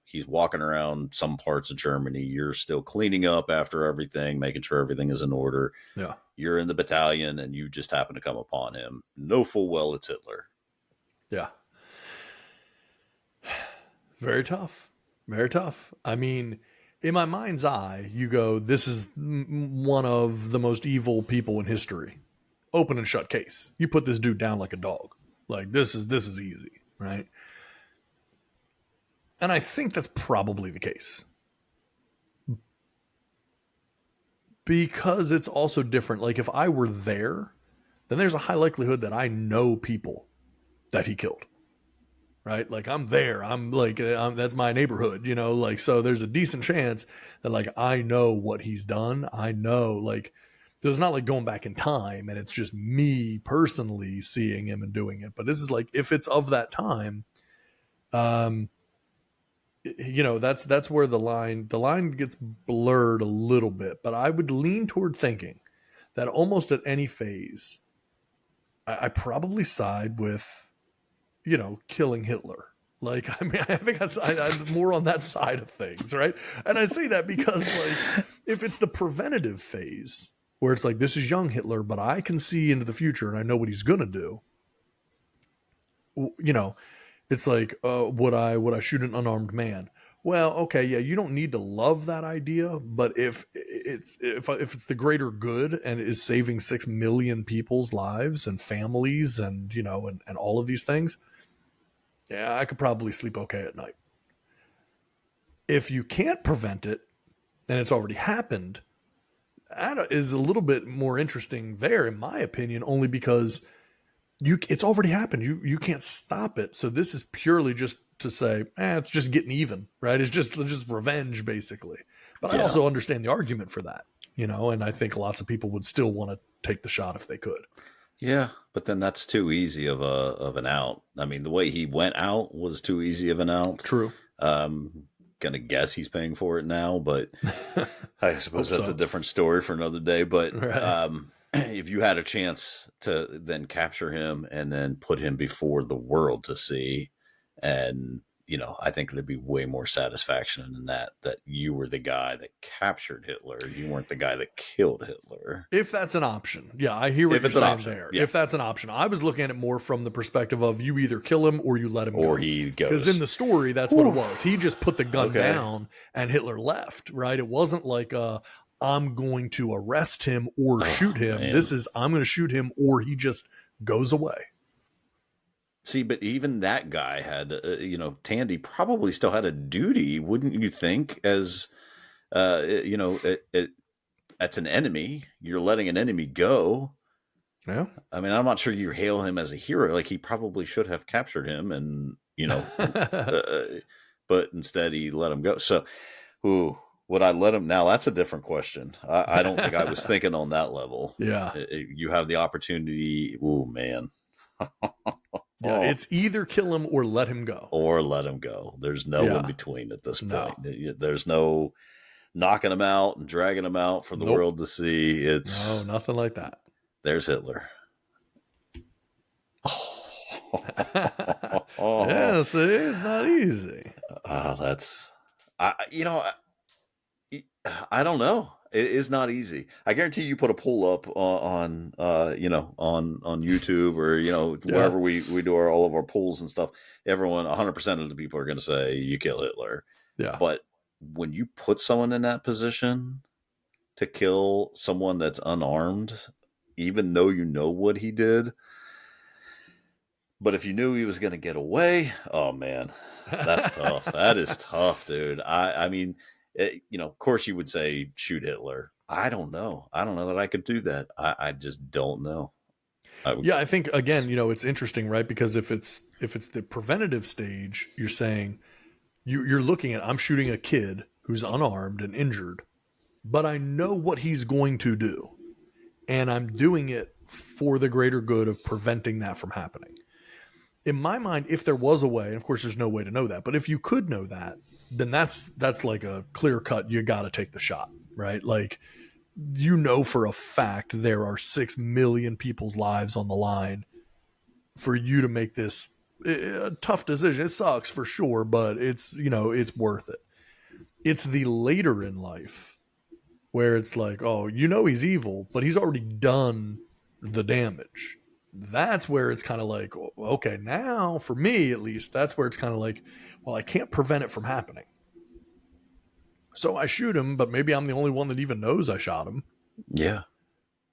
S2: He's walking around some parts of Germany. You're still cleaning up after everything, making sure everything is in order.
S1: Yeah.
S2: You're in the battalion and you just happen to come upon him. Know full well it's Hitler.
S1: Yeah. Very tough. Very tough. I mean, in my mind's eye, you go, this is one of the most evil people in history. Open and shut case. You put this dude down like a dog. Like, this is easy, right? And I think that's probably the case. Because it's also different. Like, if I were there, then there's a high likelihood that I know people that he killed. Right? Like, I'm there. I'm like, that's my neighborhood, so there's a decent chance that, like, I know what he's done. I know, like, so it's not like going back in time and it's just me personally seeing him and doing it. But this is like, if it's of that time, that's where the line gets blurred a little bit. But I would lean toward thinking that almost at any phase, I probably side with, killing Hitler. Like, I mean, I think I'm more on that side of things, right? And I say that because, like, if it's the preventative phase where it's like, this is young Hitler, but I can see into the future and I know what he's going to do, it's like, would I shoot an unarmed man? Well, okay, yeah, you don't need to love that idea, but if it's the greater good and it is saving 6 million people's lives and families and and all of these things, yeah, I could probably sleep okay at night. If you can't prevent it and it's already happened, that is a little bit more interesting there, in my opinion, only because it's already happened. You can't stop it. So this is purely just to say, it's just getting even, right? It's just revenge, basically. But I also understand the argument for that, and I think lots of people would still want to take the shot if they could.
S2: Yeah, but then that's too easy of an out. I mean, the way he went out was too easy of an out.
S1: True.
S2: Gonna guess he's paying for it now, but I suppose that's a different story for another day. But if you had a chance to then capture him and then put him before the world to see, and I think there'd be way more satisfaction in that you were the guy that captured Hitler. You weren't the guy that killed Hitler.
S1: If that's an option. Yeah, I hear what you're saying there.
S2: Yeah.
S1: If that's an option. I was looking at it more from the perspective of you either kill him or you let him go.
S2: Or he goes.
S1: Because in the story, that's what it was. He just put the gun down and Hitler left, right? It wasn't like I'm going to arrest him or shoot him. Man. This is I'm going to shoot him or he just goes away.
S2: See, but even that guy had, Tandy probably still had a duty, wouldn't you think? As, that's an enemy. You're letting an enemy go.
S1: Yeah.
S2: I mean, I'm not sure you hail him as a hero. Like, he probably should have captured him and, but instead he let him go. So, would I let him? Now, that's a different question. I don't think I was thinking on that level.
S1: Yeah.
S2: You have the opportunity. Oh, man.
S1: Yeah, it's either kill him or let him go.
S2: Or let him go. There's no in between at this point. There's no knocking him out and dragging him out for the world to see. It's
S1: nothing like that.
S2: There's Hitler.
S1: Yeah, see, it's not easy.
S2: I don't know. It is not easy. I guarantee you put a poll up on YouTube or, wherever we do all of our polls and stuff. Everyone, 100% of the people are going to say you kill Hitler.
S1: Yeah.
S2: But when you put someone in that position to kill someone that's unarmed, even though you know what he did, but if you knew he was going to get away, oh man, that's tough. That is tough, dude. I mean, of course you would say shoot Hitler. I don't know. I don't know that I could do that. I just don't know.
S1: I think again, it's interesting, right? Because if it's the preventative stage, you're saying you're looking at, I'm shooting a kid who's unarmed and injured, but I know what he's going to do, and I'm doing it for the greater good of preventing that from happening. In my mind, if there was a way, and of course there's no way to know that, but if you could know that, then that's like a clear cut. You got to take the shot, right? Like, for a fact there are 6 million people's lives on the line for you to make this a tough decision. It sucks for sure, but it's worth it. It's the later in life where it's like, he's evil, but he's already done the damage. That's where it's kind of like, okay, now for me at least, that's where it's kind of like, well, I can't prevent it from happening. So I shoot him, but maybe I'm the only one that even knows I shot him.
S2: Yeah.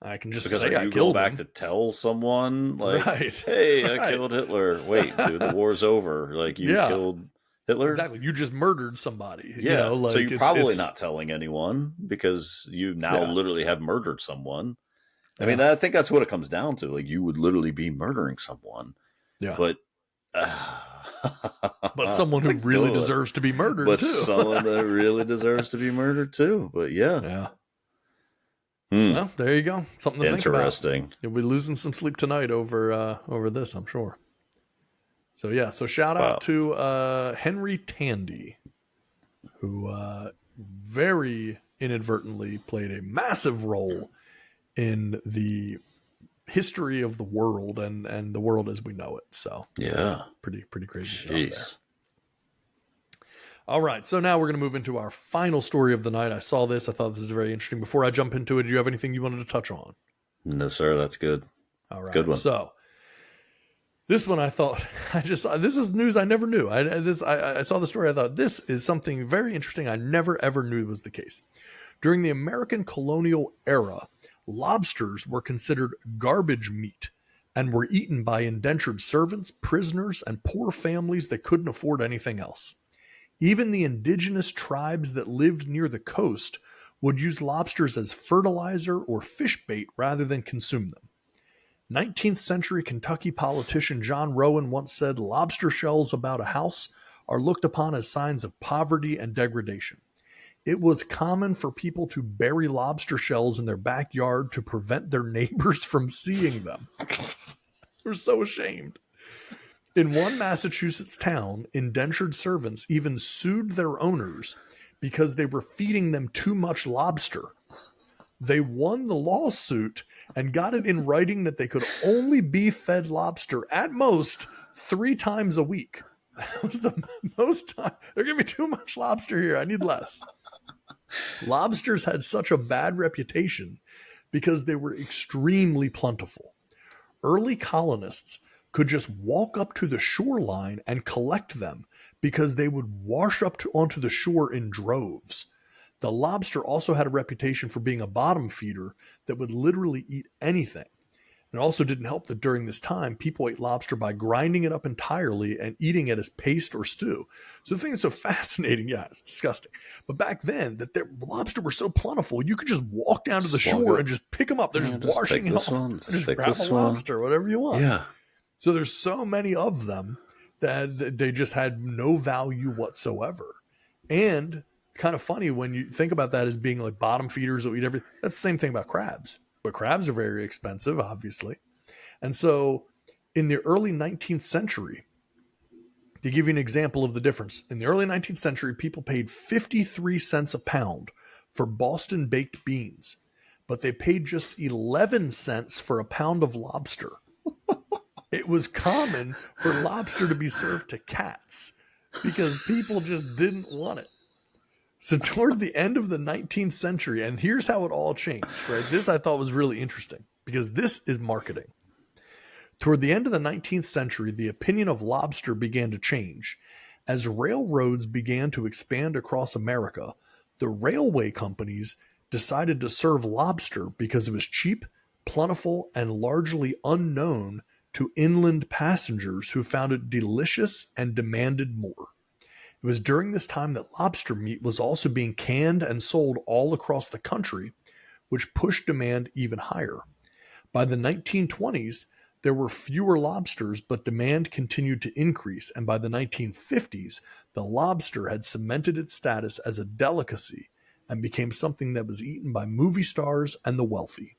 S1: I can just
S2: because
S1: say
S2: like,
S1: I
S2: you
S1: killed
S2: go back
S1: him.
S2: to tell someone, like,
S1: right.
S2: Hey, I killed Hitler. Wait, dude, the war's over. Like, you killed Hitler?
S1: Exactly. You just murdered somebody.
S2: Yeah. So you're probably not telling anyone because you now literally have murdered someone. I mean, I think that's what it comes down to. Like, you would literally be murdering someone. Yeah. But
S1: someone who really deserves to be murdered, too.
S2: But someone that really deserves to be murdered, too. But yeah.
S1: Well, there you go. Something to think about.
S2: Interesting.
S1: You'll be losing some sleep tonight over this, I'm sure. So, so shout out to Henry Tandy, who very inadvertently played a massive role in the history of the world and the world as we know it. So pretty crazy stuff there. All right. So now we're going to move into our final story of the night. I saw this. I thought this was very interesting. Before I jump into it, do you have anything you wanted to touch on?
S2: No, sir. That's good.
S1: All right.
S2: Good one.
S1: So this one I thought, this is news I never knew. I saw the story. I thought this is something very interesting. I never, ever knew was the case. During the American colonial era, lobsters were considered garbage meat and were eaten by indentured servants, prisoners, and poor families that couldn't afford anything else. Even the indigenous tribes that lived near the coast would use lobsters as fertilizer or fish bait rather than consume them. 19th century Kentucky politician John Rowan once said lobster shells about a house are looked upon as signs of poverty and degradation. It was common for people to bury lobster shells in their backyard to prevent their neighbors from seeing them. We're so ashamed. In one Massachusetts town, indentured servants even sued their owners because they were feeding them too much lobster. They won the lawsuit and got it in writing that they could only be fed lobster at most 3 times a week. That was the most time. They're giving me too much lobster here. I need less. Lobsters had such a bad reputation because they were extremely plentiful. Early colonists could just walk up to the shoreline and collect them because they would wash up onto the shore in droves. The lobster also had a reputation for being a bottom feeder that would literally eat anything. It also didn't help that during this time, people ate lobster by grinding it up entirely and eating it as paste or stew. So the thing is so fascinating. Yeah, it's disgusting. But back then, that the lobster were so plentiful, you could just walk down to the shore and just pick them up. They're just washing it off. Just grab a lobster, whatever you want.
S2: Yeah.
S1: So there's so many of them that they just had no value whatsoever. And it's kind of funny when you think about that as being like bottom feeders that eat everything. That's the same thing about crabs. But crabs are very expensive, obviously. And so in the early 19th century, to give you an example of the difference, in the early 19th century, people paid 53 cents a pound for Boston baked beans, but they paid just 11 cents for a pound of lobster. It was common for lobster to be served to cats because people just didn't want it. So toward the end of the 19th century, and here's how it all changed, right? This I thought was really interesting because this is marketing. Toward the end of the 19th century, the opinion of lobster began to change. As railroads began to expand across America, the railway companies decided to serve lobster because it was cheap, plentiful, and largely unknown to inland passengers who found it delicious and demanded more. It was during this time that lobster meat was also being canned and sold all across the country, which pushed demand even higher. By the 1920s, there were fewer lobsters, but demand continued to increase, and by the 1950s, the lobster had cemented its status as a delicacy and became something that was eaten by movie stars and the wealthy.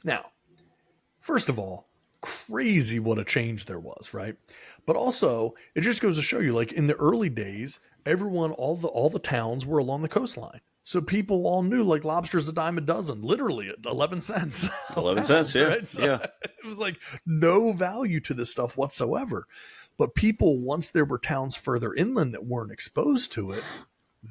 S1: Now, first of all, crazy what a change there was, right? But also, it just goes to show you, like in the early days, everyone, all the towns were along the coastline. So people all knew like lobster's a dime a dozen, literally at 11 cents.
S2: 11 cents, yeah.
S1: Right? So
S2: yeah.
S1: It was like no value to this stuff whatsoever. But people, once there were towns further inland that weren't exposed to it,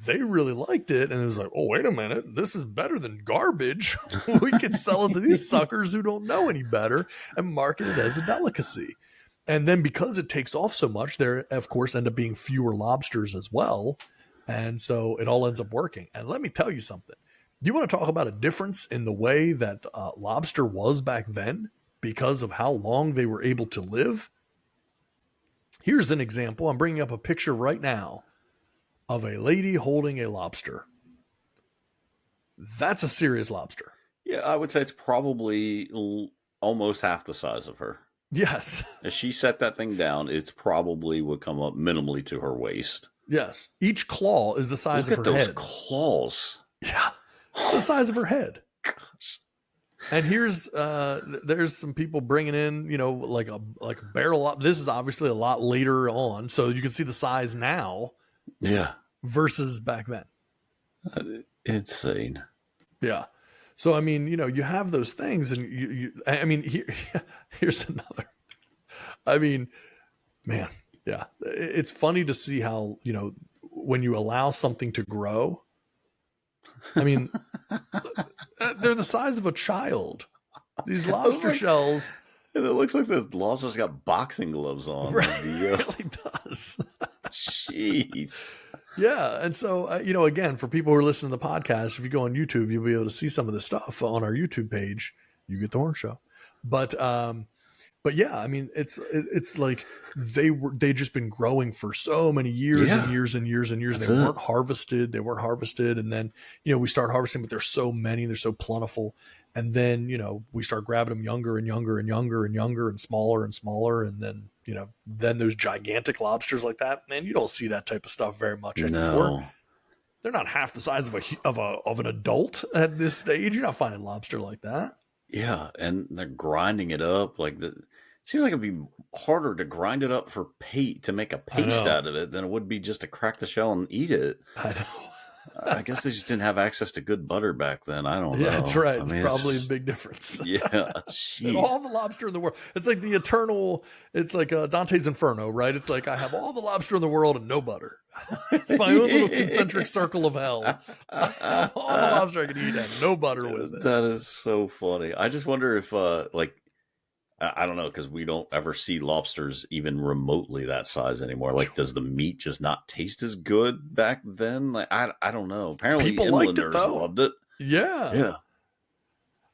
S1: they really liked it. And it was like, oh, wait a minute, this is better than garbage. We can sell it to these suckers who don't know any better and market it as a delicacy. And then because it takes off so much, there, of course, end up being fewer lobsters as well. And so it all ends up working. And let me tell you something. Do you want to talk about a difference in the way that lobster was back then because of how long they were able to live? Here's an example. I'm bringing up a picture right now of a lady holding a lobster. That's a serious lobster.
S2: Yeah, I would say it's probably almost half the size of her.
S1: Yes.
S2: If she set that thing down, it's probably would come up minimally to her waist.
S1: Yes. Each claw is the size of her head.
S2: Look at those claws.
S1: Yeah. The size of her head.
S2: Gosh.
S1: And here's there's some people bringing in, you know, like a barrel. This is obviously a lot later on, so you can see the size now.
S2: Yeah.
S1: Versus back then.
S2: Insane.
S1: Yeah. So I mean, you know, you have those things, and I mean, here's another. I mean, man, yeah, it's funny to see how, you know, when you allow something to grow. I mean, they're the size of a child. These lobster shells.
S2: And it looks like the lobster's got boxing gloves on.
S1: Right, it really does.
S2: Jeez.
S1: Yeah. And so, you know, again, for people who are listening to the podcast, if you go on YouTube, you'll be able to see some of this stuff on our YouTube page. You Get the Horn Show. But But yeah, I mean, it's like they just been growing for so many years and years and years and years.
S2: That's
S1: They
S2: it.
S1: weren't harvested. And then we start harvesting, but there's so many, they're so plentiful. And then we start grabbing them younger and younger and younger and younger and smaller, and then then those gigantic lobsters like that, man, you don't see that type of stuff very much anymore.
S2: No.
S1: They're not half the size of an adult at this stage. You're not finding lobster like that.
S2: Yeah, and they're grinding it up it seems like it'd be harder to grind it up for to make a paste out of it than it would be just to crack the shell and eat it.
S1: I know.
S2: I guess they just didn't have access to good butter back then. I don't know.
S1: Yeah, that's right.
S2: I mean,
S1: probably a big difference.
S2: Yeah,
S1: And
S2: jeez.
S1: all the lobster in the world. It's like the eternal. It's like Dante's Inferno, right? It's like I have all the lobster in the world and no butter. It's my own little concentric circle of hell. I have all the lobster I can eat and no butter with it.
S2: That is so funny. I just wonder if, I don't know, because we don't ever see lobsters even remotely that size anymore. Like, does the meat just not taste as good back then? Like, I don't know. Apparently,
S1: People liked it,
S2: inlanders
S1: though.
S2: loved it.
S1: Yeah.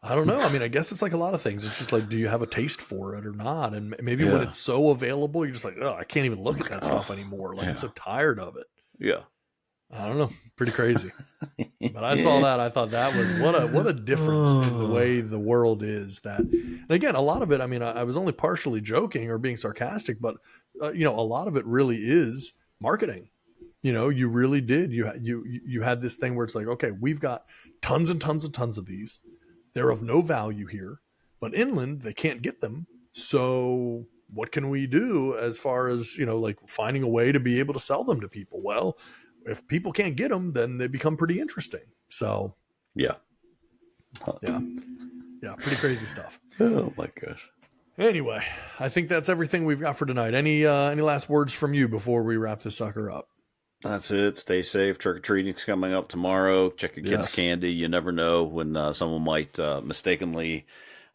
S1: I don't know. I mean, I guess it's like a lot of things. It's just like, do you have a taste for it or not? And maybe when it's so available, you're just like, oh, I can't even look at that stuff anymore. Like, I'm so tired of it.
S2: Yeah.
S1: I don't know. Pretty crazy. But I saw that. I thought that was what a difference in the way the world is. That, and again, a lot of it, I mean, I was only partially joking or being sarcastic, but a lot of it really is marketing. You really did. You had this thing where it's like, okay, we've got tons and tons and tons of these. They're of no value here, but inland they can't get them. So what can we do as far as, like finding a way to be able to sell them to people? Well, if people can't get them, then they become pretty interesting. So
S2: Yeah.
S1: Pretty crazy stuff.
S2: Oh my gosh.
S1: Anyway, I think that's everything we've got for tonight. Any last words from you before we wrap this sucker up?
S2: That's it. Stay safe. Trick-or-treating's coming up tomorrow. Check your kids' candy. You never know when someone might mistakenly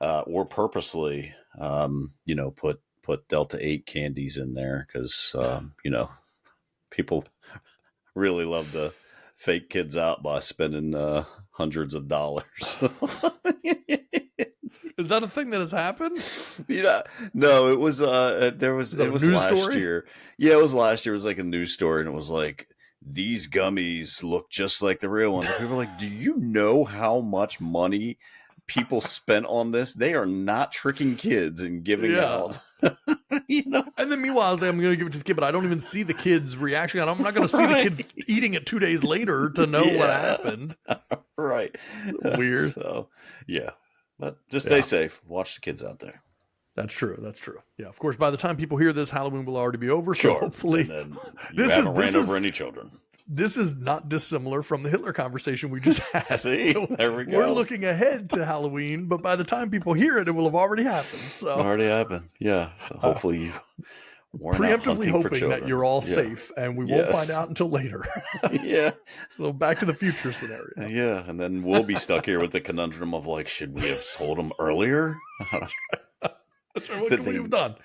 S2: or purposely, put Delta 8 candies in there because, people really love to fake kids out by spending hundreds of dollars.
S1: Is that a thing that has happened?
S2: No, it was last
S1: story?
S2: year. Yeah, it was last year. It was like a news story, and it was like, these gummies look just like the real ones. People were like, do you know how much money people spent on this? They are not tricking kids and giving out.
S1: And then meanwhile, I was like, I'm going to give it to the kid, but I don't even see the kid's reaction. I'm not going to see the kid eating it 2 days later to know what happened.
S2: Right.
S1: Weird.
S2: So, yeah. But just stay safe. Watch the kids out there.
S1: That's true. Yeah, of course, by the time people hear this, Halloween will already be over. So hopefully,
S2: this haven't ran over any children.
S1: This is not dissimilar from the Hitler conversation we just had.
S2: See, so there we go.
S1: We're looking ahead to Halloween, but by the time people hear it, it will have already happened. So
S2: already happened. Yeah. So hopefully you weren't
S1: preemptively hoping that you're all safe, and we won't find out until later.
S2: Yeah.
S1: So back to the future scenario.
S2: Yeah, and then we'll be stuck here with the conundrum of like, should we have told them earlier?
S1: That's right. What could we have done?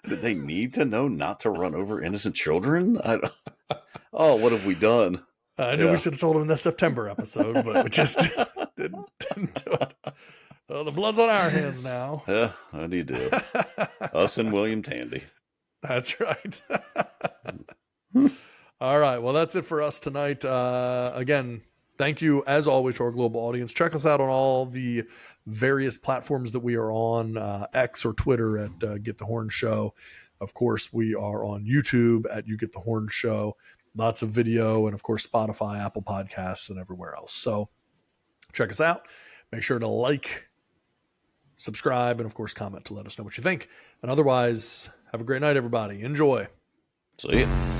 S2: Did they need to know not to run over innocent children? What have we done?
S1: I knew we should have told them in the September episode, but we just didn't do it. Well, the blood's on our hands now.
S2: Yeah, how do you do? Us and William Tandy.
S1: That's right. All right. Well, that's it for us tonight. Again, thank you, as always, to our global audience. Check us out on all the various platforms that we are on, X or Twitter at Get the Horn Show. Of course, we are on YouTube at You Get the Horn Show. Lots of video, and of course, Spotify, Apple Podcasts, and everywhere else. So check us out. Make sure to like, subscribe, and of course, comment to let us know what you think. And otherwise, have a great night, everybody. Enjoy.
S2: See ya.